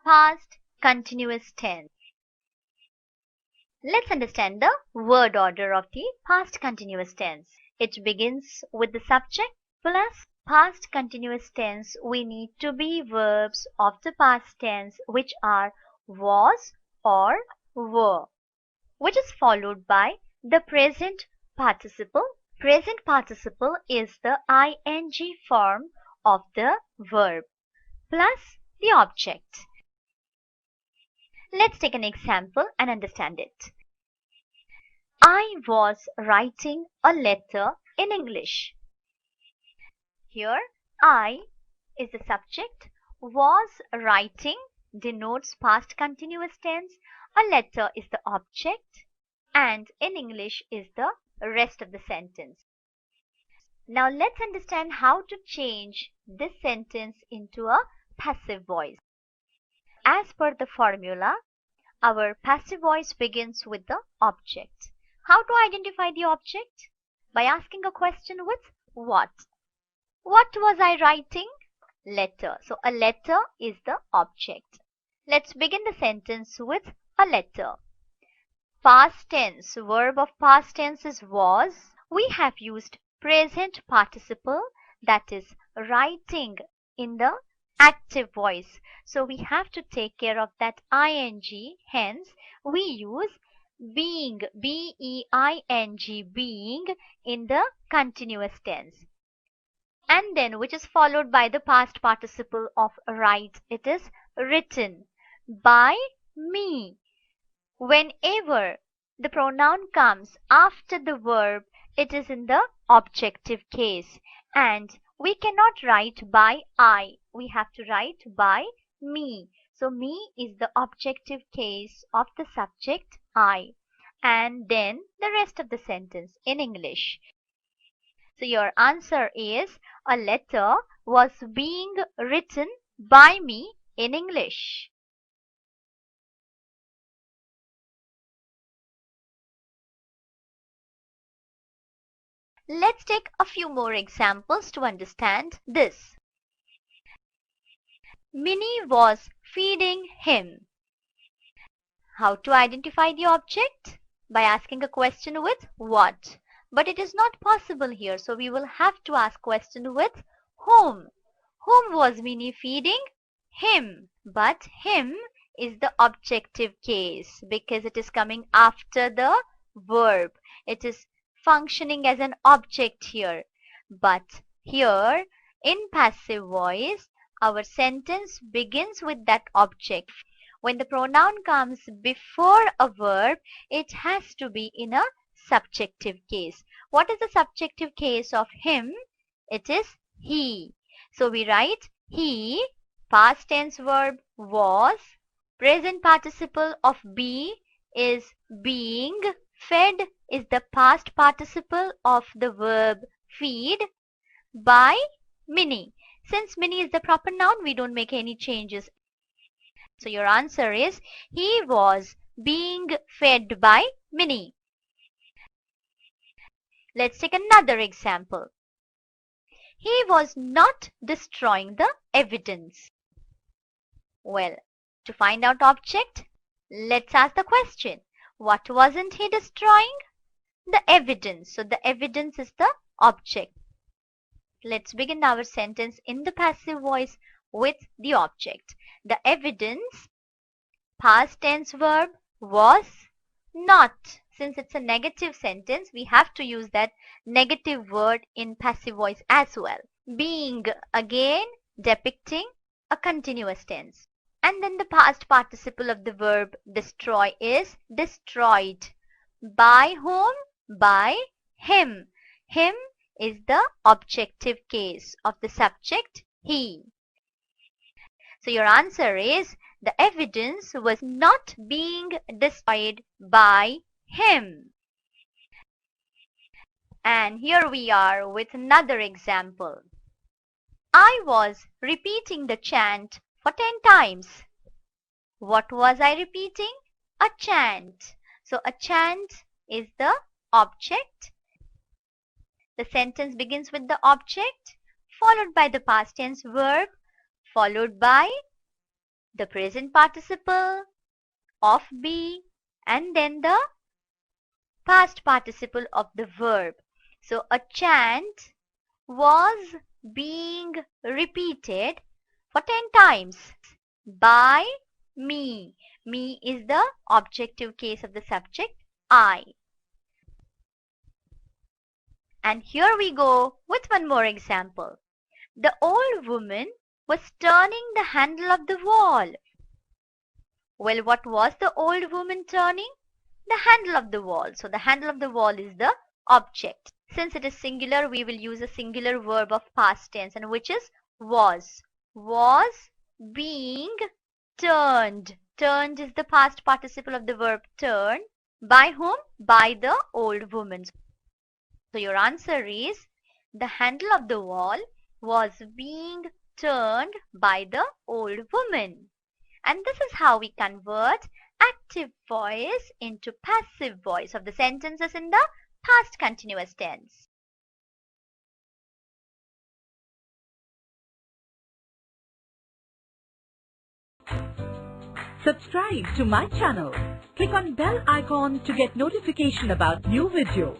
past continuous tense. Let's understand the word order of the past continuous tense. It begins with the subject plus past continuous tense. We need to be verbs of the past tense which are was or were, which is followed by the present participle. Present participle is the ing form of the verb plus the object. Let's take an example and understand it. I was writing a letter in English. Here, I is the subject, was writing denotes past continuous tense, a letter is the object, and in English is the rest of the sentence. Now let's understand how to change this sentence into a passive voice. As per the formula, our passive voice begins with the object. How to identify the object? By asking a question with what. What was I writing? Letter. So a letter is the object. Let's begin the sentence with a letter. Past tense. Verb of past tense is was. We have used present participle, that is writing, in the active voice. So we have to take care of that ing. Hence, we use being, B-E-I-N-G, being in the continuous tense. And then which is followed by the past participle of write. It is written by me. Whenever the pronoun comes after the verb, it is in the objective case. And we cannot write by I. We have to write by me. So me is the objective case of the subject I. And then the rest of the sentence in English. So your answer is a letter was being written by me in English. Let's take a few more examples to understand this. Minnie was feeding him. How to identify the object? By asking a question with what. But it is not possible here, so we will have to ask question with whom. Whom was Minnie feeding? Him. But him is the objective case because it is coming after the verb. It is functioning as an object here. But here in passive voice, our sentence begins with that object. When the pronoun comes before a verb, it has to be in a subjective case. What is the subjective case of him? It is he. So we write he, past tense verb was, present participle of be is being, fed is the past participle of the verb feed, by Minnie. Since Minnie is the proper noun, we don't make any changes. So your answer is he was being fed by Minnie. Let's take another example. He was not destroying the evidence. Well, to find out object, let's ask the question. What wasn't he destroying? The evidence. So the evidence is the object. Let's begin our sentence in the passive voice with the object. The evidence, past tense verb, was not. Since it's a negative sentence, we have to use that negative word in passive voice as well. Being, again, depicting a continuous tense. And then the past participle of the verb destroy is destroyed. By whom? By him. Him is the objective case of the subject he. So your answer is the evidence was not being destroyed by him. And here we are with another example. I was repeating the chant for 10 times. What was I repeating? A chant. So a chant is the object. The sentence begins with the object, followed by the past tense verb, followed by the present participle of be, and then the past participle of the verb. So a chant was being repeated for 10 times by me. Me is the objective case of the subject, I. And here we go with one more example. The old woman was turning the handle of the wall. Well, what was the old woman turning? The handle of the wall. So the handle of the wall is the object. Since it is singular, we will use a singular verb of past tense, and which is was. Was being turned. Turned is the past participle of the verb turn. By whom? By the old woman. So your answer is the handle of the wall was being turned by the old woman. And this is how we convert active voice into passive voice of the sentences in the past continuous tense. Subscribe to my channel. Click on bell icon to get notification about new video.